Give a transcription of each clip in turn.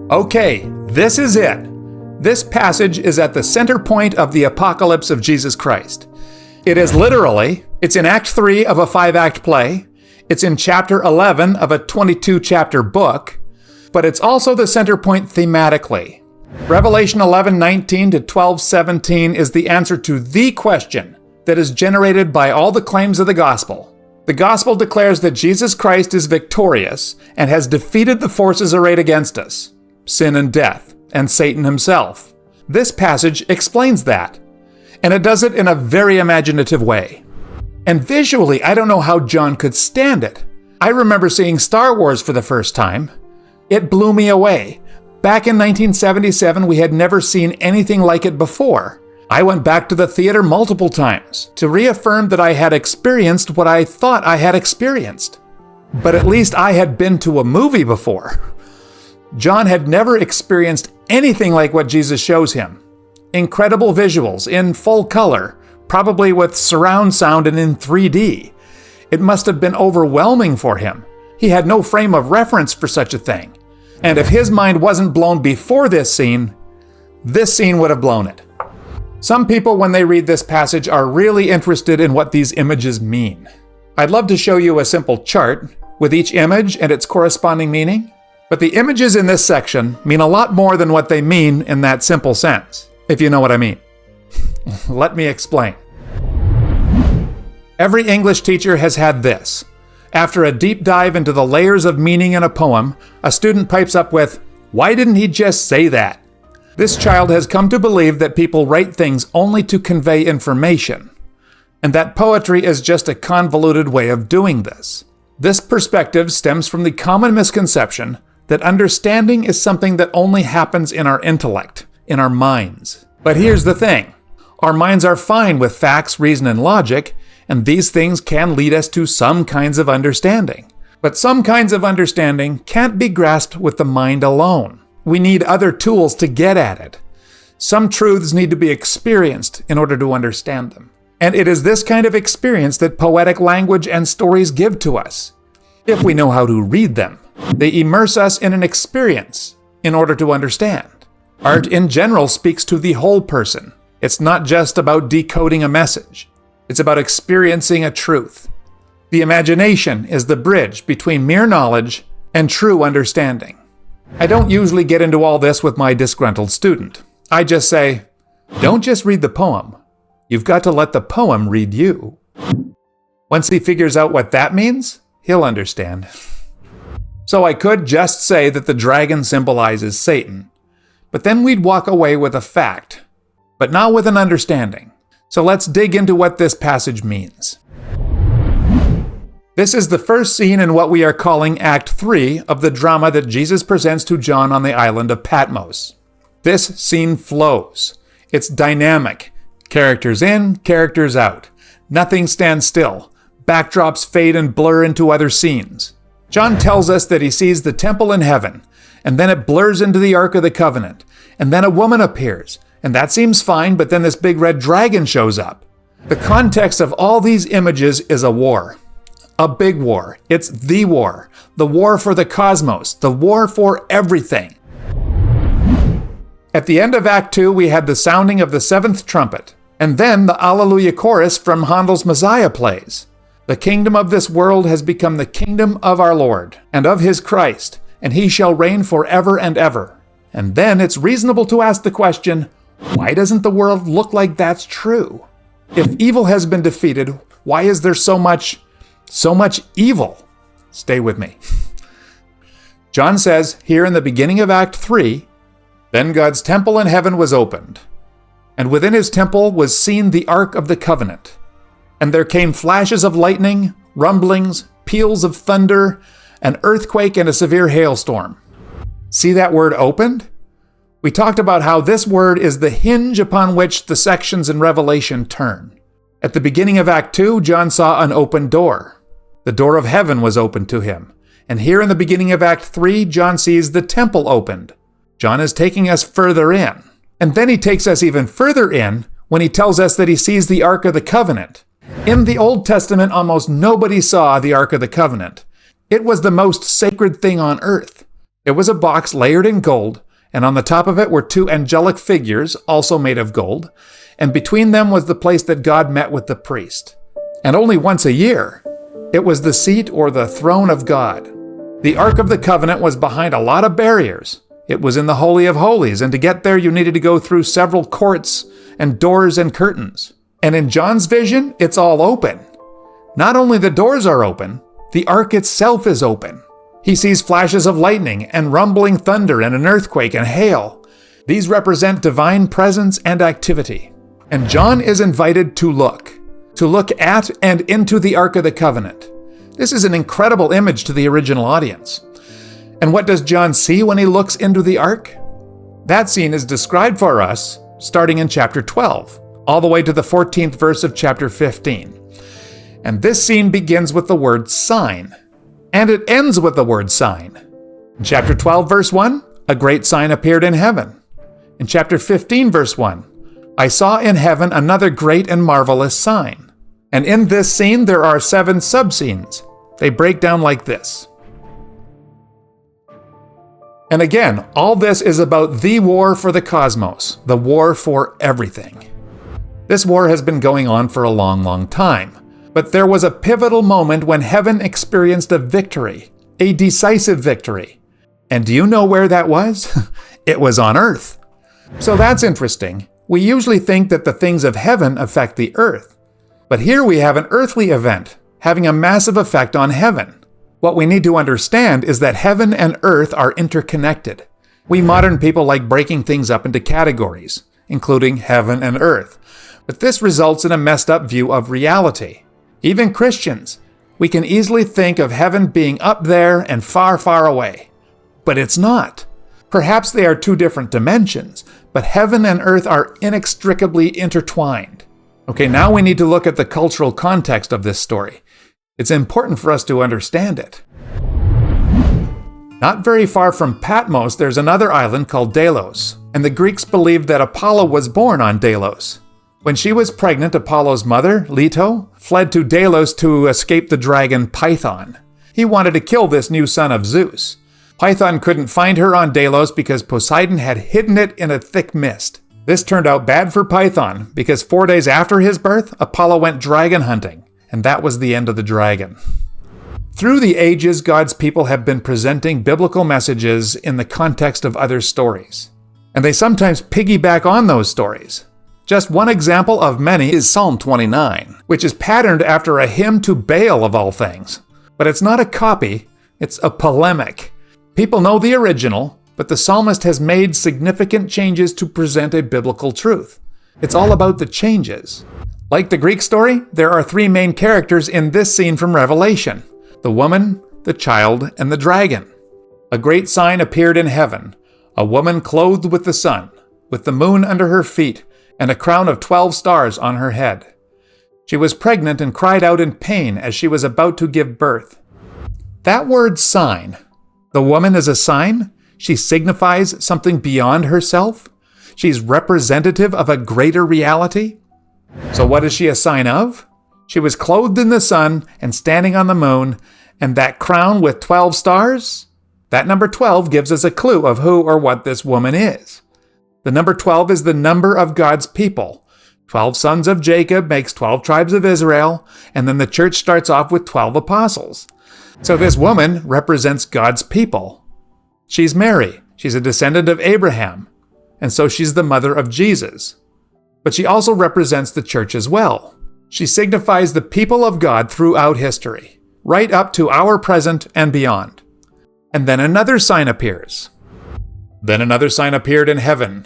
Okay, this is it. This passage is at the center point of the apocalypse of Jesus Christ. It is literally, it's in Act 3 of a 5-act play, it's in chapter 11 of a 22-chapter book, but it's also the center point thematically. Revelation 11:19 to 12:17 is the answer to the question that is generated by all the claims of the gospel. The gospel declares that Jesus Christ is victorious and has defeated the forces arrayed against us, sin and death, and Satan himself. This passage explains that, and it does it in a very imaginative way. And visually, I don't know how John could stand it. I remember seeing Star Wars for the first time. It blew me away. Back in 1977, we had never seen anything like it before. I went back to the theater multiple times to reaffirm that I had experienced what I thought I had experienced. But at least I had been to a movie before. John had never experienced anything like what Jesus shows him. Incredible visuals in full color, probably with surround sound and in 3D. It must have been overwhelming for him. He had no frame of reference for such a thing. And if his mind wasn't blown before this scene would have blown it. Some people, when they read this passage, are really interested in what these images mean. I'd love to show you a simple chart with each image and its corresponding meaning, but the images in this section mean a lot more than what they mean in that simple sense, if you know what I mean. Let me explain. Every English teacher has had this. After a deep dive into the layers of meaning in a poem, a student pipes up with, "Why didn't he just say that?" This child has come to believe that people write things only to convey information, and that poetry is just a convoluted way of doing this. This perspective stems from the common misconception that understanding is something that only happens in our intellect, in our minds. But here's the thing. Our minds are fine with facts, reason, and logic, and these things can lead us to some kinds of understanding. But some kinds of understanding can't be grasped with the mind alone. We need other tools to get at it. Some truths need to be experienced in order to understand them. And it is this kind of experience that poetic language and stories give to us, if we know how to read them. They immerse us in an experience in order to understand. Art in general speaks to the whole person. It's not just about decoding a message. It's about experiencing a truth. The imagination is the bridge between mere knowledge and true understanding. I don't usually get into all this with my disgruntled student. I just say, don't just read the poem. You've got to let the poem read you. Once he figures out what that means, he'll understand. So I could just say that the dragon symbolizes Satan, but then we'd walk away with a fact, but not with an understanding. So let's dig into what this passage means. This is the first scene in what we are calling Act 3 of the drama that Jesus presents to John on the island of Patmos. This scene flows. It's dynamic. Characters in, characters out. Nothing stands still. Backdrops fade and blur into other scenes. John tells us that he sees the temple in heaven, and then it blurs into the Ark of the Covenant, and then a woman appears, and that seems fine, but then this big red dragon shows up. The context of all these images is a war. A big war. It's the war for the cosmos, the war for everything. At the end of Act 2, we had the sounding of the 7th trumpet, and then the Alleluia chorus from Handel's Messiah plays. The kingdom of this world has become the kingdom of our Lord and of his Christ, and he shall reign forever and ever. And then it's reasonable to ask the question, why doesn't the world look like that's true? If evil has been defeated, why is there so much evil? Stay with me. John says here in the beginning of Act 3, "Then God's temple in heaven was opened, and within his temple was seen the Ark of the Covenant. And there came flashes of lightning, rumblings, peals of thunder, an earthquake, and a severe hailstorm." See that word opened? We talked about how this word is the hinge upon which the sections in Revelation turn. At the beginning of Act 2, John saw an open door. The door of heaven was opened to him. And here in the beginning of Act 3, John sees the temple opened. John is taking us further in. And then he takes us even further in when he tells us that he sees the Ark of the Covenant. In the Old Testament, almost nobody saw the Ark of the Covenant. It was the most sacred thing on earth. It was a box layered in gold, and on the top of it were two angelic figures, also made of gold, and between them was the place that God met with the priest. And only once a year. It was the seat or the throne of God. The Ark of the Covenant was behind a lot of barriers. It was in the Holy of Holies, and to get there you needed to go through several courts and doors and curtains. And in John's vision, it's all open. Not only the doors are open, the Ark itself is open. He sees flashes of lightning and rumbling thunder and an earthquake and hail. These represent divine presence and activity. And John is invited to look at and into the Ark of the Covenant. This is an incredible image to the original audience. And what does John see when he looks into the Ark? That scene is described for us starting in chapter 12, all the way to the 14th verse of chapter 15. And this scene begins with the word sign, and it ends with the word sign. In chapter 12, verse 1, a great sign appeared in heaven. In chapter 15, verse 1, I saw in heaven another great and marvelous sign. And in this scene, there are 7 sub-scenes. They break down like this. And again, all this is about the war for the cosmos, the war for everything. This war has been going on for a long, long time. But there was a pivotal moment when heaven experienced a victory, a decisive victory. And do you know where that was? It was on earth. So that's interesting. We usually think that the things of heaven affect the earth. But here we have an earthly event having a massive effect on heaven. What we need to understand is that heaven and earth are interconnected. We modern people like breaking things up into categories, including heaven and earth. But this results in a messed up view of reality. Even Christians, we can easily think of heaven being up there and far, far away. But it's not. Perhaps they are 2 different dimensions, but heaven and earth are inextricably intertwined. Okay, now we need to look at the cultural context of this story. It's important for us to understand it. Not very far from Patmos, there's another island called Delos, and the Greeks believed that Apollo was born on Delos. When she was pregnant, Apollo's mother, Leto, fled to Delos to escape the dragon Python. He wanted to kill this new son of Zeus. Python couldn't find her on Delos because Poseidon had hidden it in a thick mist. This turned out bad for Python because 4 days after his birth, Apollo went dragon hunting, and that was the end of the dragon. Through the ages, God's people have been presenting biblical messages in the context of other stories. And they sometimes piggyback on those stories. Just one example of many is Psalm 29, which is patterned after a hymn to Baal of all things. But it's not a copy, it's a polemic. People know the original, but the psalmist has made significant changes to present a biblical truth. It's all about the changes. Like the Greek story, there are 3 main characters in this scene from Revelation: the woman, the child, and the dragon. A great sign appeared in heaven, a woman clothed with the sun, with the moon under her feet, and a crown of 12 stars on her head. She was pregnant and cried out in pain as she was about to give birth. That word sign, the woman is a sign? She signifies something beyond herself? She's representative of a greater reality? So what is she a sign of? She was clothed in the sun and standing on the moon, and that crown with 12 stars? That number 12 gives us a clue of who or what this woman is. The number 12 is the number of God's people. 12 sons of Jacob makes 12 tribes of Israel, and then the church starts off with 12 apostles. So this woman represents God's people. She's Mary. She's a descendant of Abraham, and so she's the mother of Jesus. But she also represents the church as well. She signifies the people of God throughout history, right up to our present and beyond. And then another sign appears. Then another sign appeared in heaven.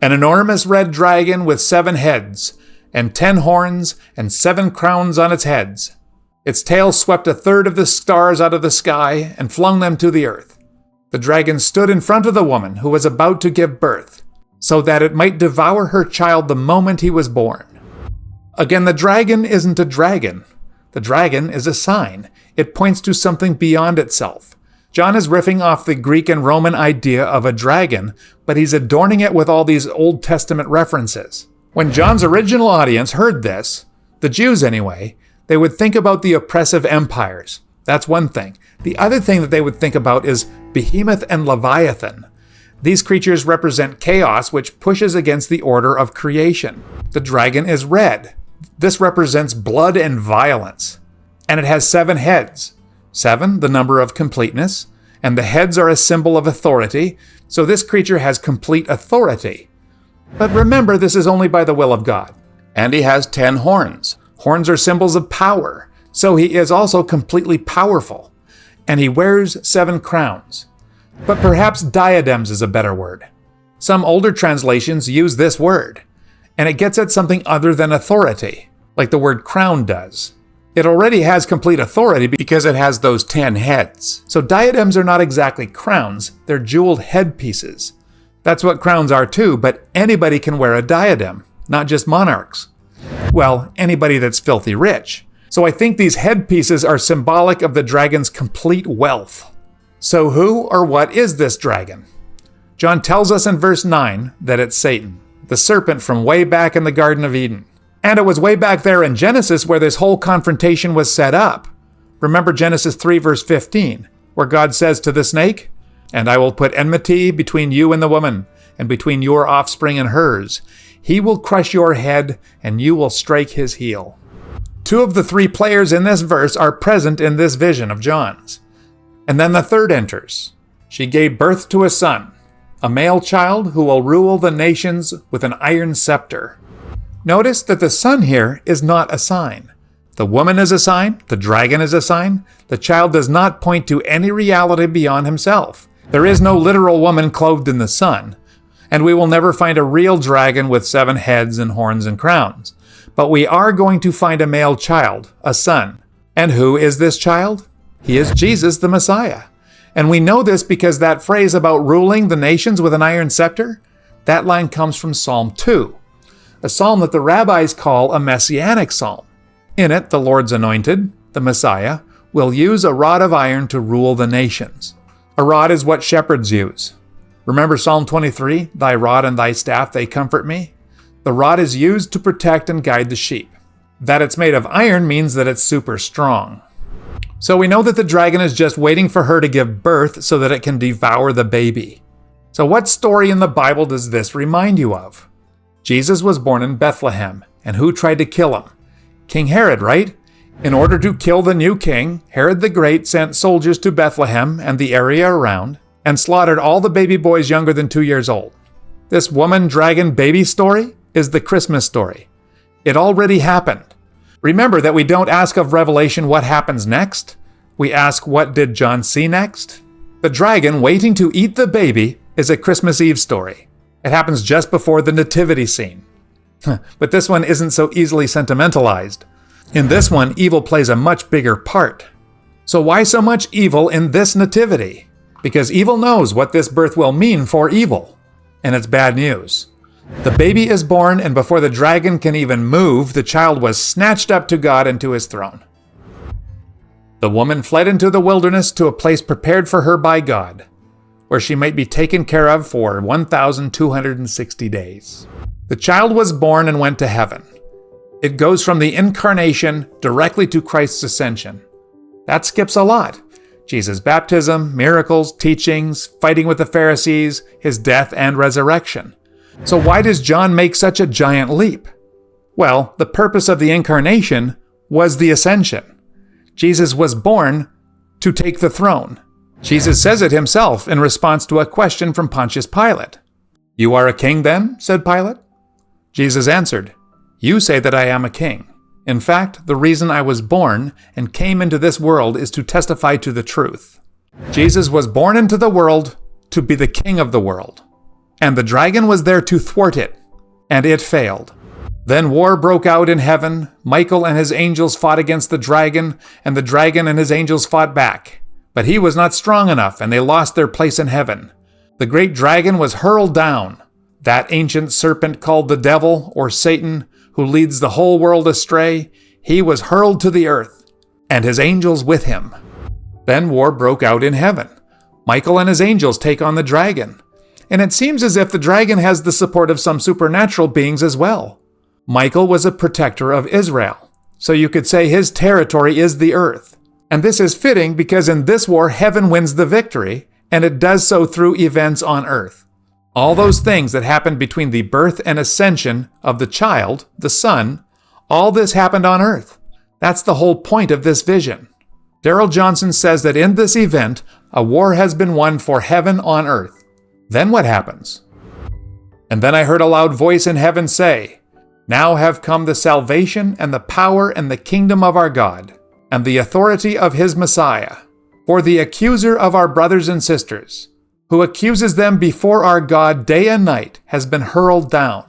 An enormous red dragon with 7 heads, and 10 horns, and 7 crowns on its heads. Its tail swept 1/3 of the stars out of the sky and flung them to the earth. The dragon stood in front of the woman who was about to give birth, so that it might devour her child the moment he was born. Again, the dragon isn't a dragon. The dragon is a sign. It points to something beyond itself. John is riffing off the Greek and Roman idea of a dragon, but he's adorning it with all these Old Testament references. When John's original audience heard this, the Jews anyway, they would think about the oppressive empires. That's one thing. The other thing that they would think about is Behemoth and Leviathan. These creatures represent chaos, which pushes against the order of creation. The dragon is red. This represents blood and violence. And it has 7 heads. 7, the number of completeness, and the heads are a symbol of authority, so this creature has complete authority. But remember, this is only by the will of God. And he has 10 horns. Horns are symbols of power, so he is also completely powerful. And he wears 7 crowns. But perhaps diadems is a better word. Some older translations use this word, and it gets at something other than authority, like the word crown does. It already has complete authority because it has those 10 heads. So diadems are not exactly crowns, they're jeweled headpieces. That's what crowns are too, but anybody can wear a diadem, not just monarchs. Well, anybody that's filthy rich. So I think these headpieces are symbolic of the dragon's complete wealth. So who or what is this dragon? John tells us in verse 9 that it's Satan, the serpent from way back in the Garden of Eden. And it was way back there in Genesis where this whole confrontation was set up. Remember Genesis 3 verse 15, where God says to the snake, "And I will put enmity between you and the woman, and between your offspring and hers. He will crush your head, and you will strike his heel." 2 of the 3 players in this verse are present in this vision of John's. And then the third enters. She gave birth to a son, a male child who will rule the nations with an iron scepter. Notice that the son here is not a sign. The woman is a sign, the dragon is a sign. The child does not point to any reality beyond himself. There is no literal woman clothed in the sun, and we will never find a real dragon with 7 heads and horns and crowns. But we are going to find a male child, a son. And who is this child? He is Jesus, the Messiah. And we know this because that phrase about ruling the nations with an iron scepter, that line comes from Psalm 2, a psalm that the rabbis call a messianic psalm. In it, the Lord's anointed, the Messiah, will use a rod of iron to rule the nations. A rod is what shepherds use. Remember Psalm 23, "Thy rod and thy staff, they comfort me"? The rod is used to protect and guide the sheep. That it's made of iron means that it's super strong. So we know that the dragon is just waiting for her to give birth so that it can devour the baby. So what story in the Bible does this remind you of? Jesus was born in Bethlehem, and who tried to kill him? King Herod, right? In order to kill the new king, Herod the Great sent soldiers to Bethlehem and the area around and slaughtered all the baby boys younger than 2 years old. This woman-dragon-baby story is the Christmas story. It already happened. Remember that we don't ask of Revelation what happens next. We ask, what did John see next? The dragon waiting to eat the baby is a Christmas Eve story. It happens just before the nativity scene. But this one isn't so easily sentimentalized. In this one, evil plays a much bigger part. So why so much evil in this nativity? Because evil knows what this birth will mean for evil. And it's bad news. The baby is born, and before the dragon can even move, the child was snatched up to God and to his throne. The woman fled into the wilderness to a place prepared for her by God, where she might be taken care of for 1,260 days. The child was born and went to heaven. It goes from the incarnation directly to Christ's ascension. That skips a lot. Jesus' baptism, miracles, teachings, fighting with the Pharisees, his death and resurrection. So why does John make such a giant leap? Well, the purpose of the incarnation was the ascension. Jesus was born to take the throne. Jesus says it himself in response to a question from Pontius Pilate. "You are a king then?" said Pilate. Jesus answered, "You say that I am a king. In fact, the reason I was born and came into this world is to testify to the truth." Jesus was born into the world to be the king of the world. And the dragon was there to thwart it, and it failed. Then war broke out in heaven. Michael and his angels fought against the dragon, and the dragon and his angels fought back. But he was not strong enough, and they lost their place in heaven. The great dragon was hurled down, that ancient serpent called the devil, or Satan, who leads the whole world astray. He was hurled to the earth, and his angels with him. Then war broke out in heaven. Michael and his angels take on the dragon. And it seems as if the dragon has the support of some supernatural beings as well. Michael was a protector of Israel, so you could say his territory is the earth. And this is fitting because in this war, heaven wins the victory, and it does so through events on earth. All those things that happened between the birth and ascension of the child, the Son, all this happened on earth. That's the whole point of this vision. Darrell Johnson says that in this event, a war has been won for heaven on earth. Then what happens? And then I heard a loud voice in heaven say, "Now have come the salvation and the power and the kingdom of our God, and the authority of his Messiah. For the accuser of our brothers and sisters, who accuses them before our God day and night, has been hurled down.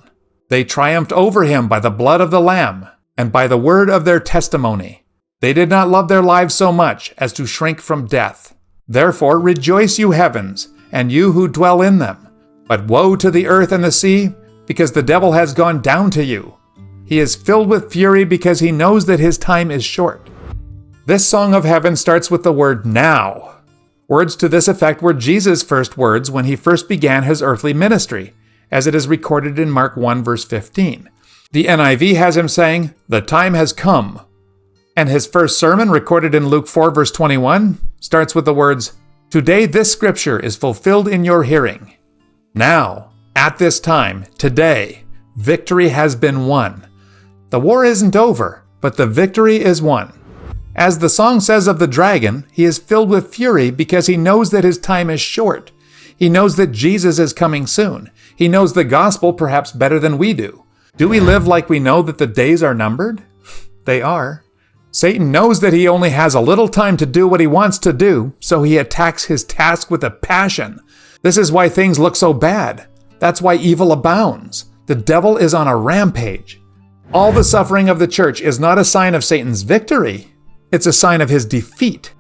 They triumphed over him by the blood of the Lamb and by the word of their testimony. They did not love their lives so much as to shrink from death. Therefore rejoice, you heavens, and you who dwell in them. But woe to the earth and the sea, because the devil has gone down to you. He is filled with fury because he knows that his time is short." This song of heaven starts with the word now. Words to this effect were Jesus' first words when he first began his earthly ministry, as it is recorded in Mark 1 verse 15. The NIV has him saying, "The time has come." And his first sermon, recorded in Luke 4 verse 21, starts with the words, "Today this scripture is fulfilled in your hearing." Now, at this time, today, victory has been won. The war isn't over, but the victory is won. As the song says of the dragon, he is filled with fury because he knows that his time is short. He knows that Jesus is coming soon. He knows the gospel perhaps better than we do. Do we live like we know that the days are numbered? They are. Satan knows that he only has a little time to do what he wants to do, so he attacks his task with a passion. This is why things look so bad. That's why evil abounds. The devil is on a rampage. All the suffering of the church is not a sign of Satan's victory. It's a sign of his defeat.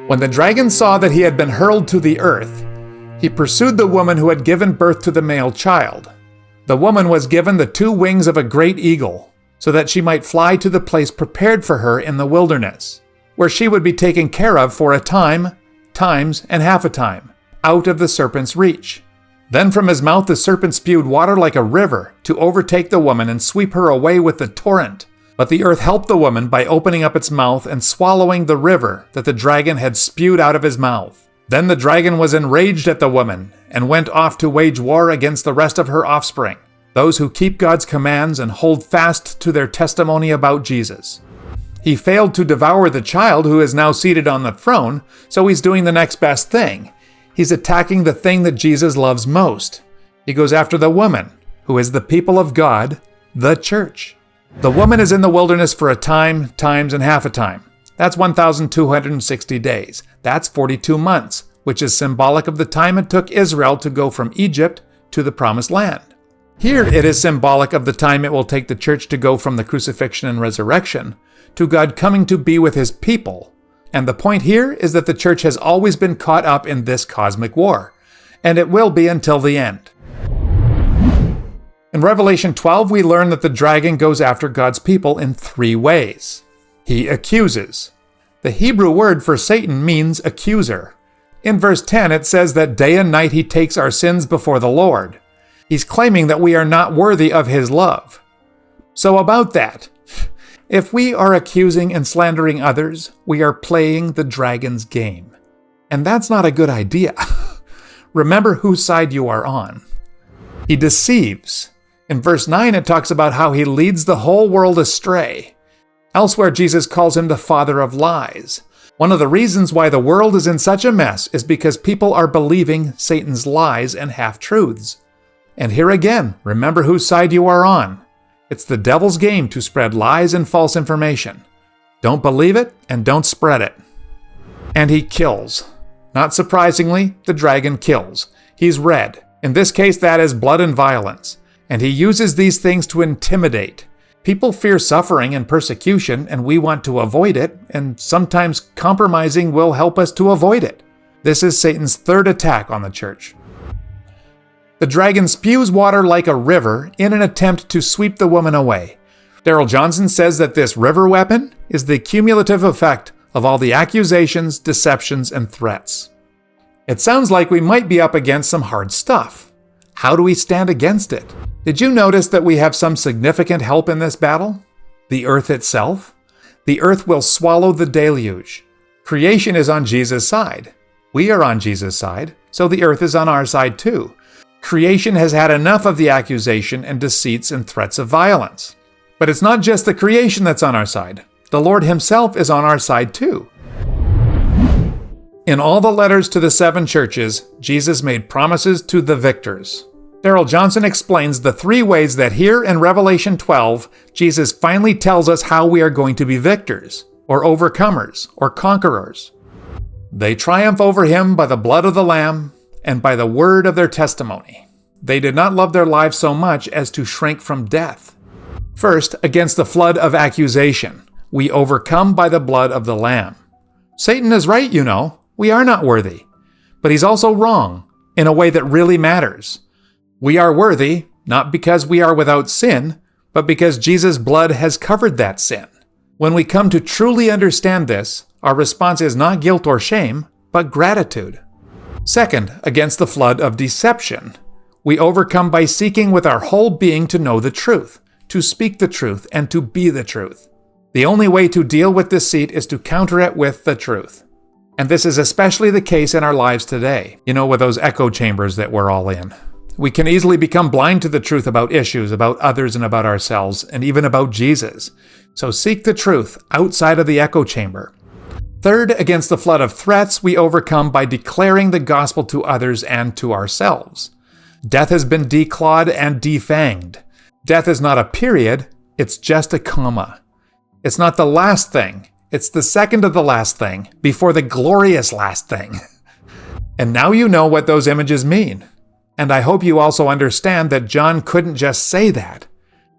When the dragon saw that he had been hurled to the earth, he pursued the woman who had given birth to the male child. The woman was given the 2 wings of a great eagle, so that she might fly to the place prepared for her in the wilderness, where she would be taken care of for a time, times, and half a time, out of the serpent's reach. Then from his mouth the serpent spewed water like a river to overtake the woman and sweep her away with the torrent. But the earth helped the woman by opening up its mouth and swallowing the river that the dragon had spewed out of his mouth. Then the dragon was enraged at the woman and went off to wage war against the rest of her offspring, those who keep God's commands and hold fast to their testimony about Jesus. He failed to devour the child who is now seated on the throne, so he's doing the next best thing. He's attacking the thing that Jesus loves most. He goes after the woman, who is the people of God, the church. The woman is in the wilderness for a time, times, and half a time. That's 1,260 days. That's 42 months, which is symbolic of the time it took Israel to go from Egypt to the Promised Land. Here it is symbolic of the time it will take the church to go from the crucifixion and resurrection to God coming to be with his people. And the point here is that the church has always been caught up in this cosmic war, and it will be until the end. In Revelation 12, we learn that the dragon goes after God's people in 3 ways. He accuses. The Hebrew word for Satan means accuser. In verse 10, it says that day and night he takes our sins before the Lord. He's claiming that we are not worthy of his love. So about that, if we are accusing and slandering others, we are playing the dragon's game. And that's not a good idea. Remember whose side you are on. He deceives. In verse 9, it talks about how he leads the whole world astray. Elsewhere, Jesus calls him the father of lies. One of the reasons why the world is in such a mess is because people are believing Satan's lies and half-truths. And here again, remember whose side you are on. It's the devil's game to spread lies and false information. Don't believe it and don't spread it. And he kills. Not surprisingly, the dragon kills. He's red. In this case, that is blood and violence. And he uses these things to intimidate. People fear suffering and persecution, and we want to avoid it, and sometimes compromising will help us to avoid it. This is Satan's 3rd attack on the church. The dragon spews water like a river in an attempt to sweep the woman away. Darrell Johnson says that this river weapon is the cumulative effect of all the accusations, deceptions, and threats. It sounds like we might be up against some hard stuff. How do we stand against it? Did you notice that we have some significant help in this battle? The earth itself? The earth will swallow the deluge. Creation is on Jesus' side. We are on Jesus' side, so the earth is on our side too. Creation has had enough of the accusation and deceits and threats of violence. But it's not just the creation that's on our side. The Lord himself is on our side too. In all the letters to the 7 churches, Jesus made promises to the victors. Darrell Johnson explains the 3 ways that here in Revelation 12, Jesus finally tells us how we are going to be victors, or overcomers, or conquerors. They triumph over him by the blood of the Lamb and by the word of their testimony. They did not love their lives so much as to shrink from death. First, against the flood of accusation, we overcome by the blood of the Lamb. Satan is right, you know. We are not worthy. But he's also wrong, in a way that really matters. We are worthy, not because we are without sin, but because Jesus' blood has covered that sin. When we come to truly understand this, our response is not guilt or shame, but gratitude. Second, against the flood of deception, we overcome by seeking with our whole being to know the truth, to speak the truth, and to be the truth. The only way to deal with deceit is to counter it with the truth. And this is especially the case in our lives today, with those echo chambers that we're all in. We can easily become blind to the truth about issues, about others, and about ourselves, and even about Jesus. So seek the truth outside of the echo chamber. Third, against the flood of threats, we overcome by declaring the gospel to others and to ourselves. Death has been declawed and defanged. Death is not a period, it's just a comma. It's not the last thing. It's the second to the last thing, before the glorious last thing. And now you know what those images mean. And I hope you also understand that John couldn't just say that.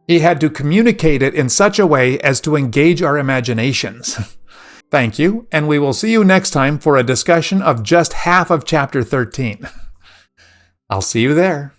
He had to communicate it in such a way as to engage our imaginations. Thank you, and we will see you next time for a discussion of just half of chapter 13. I'll see you there.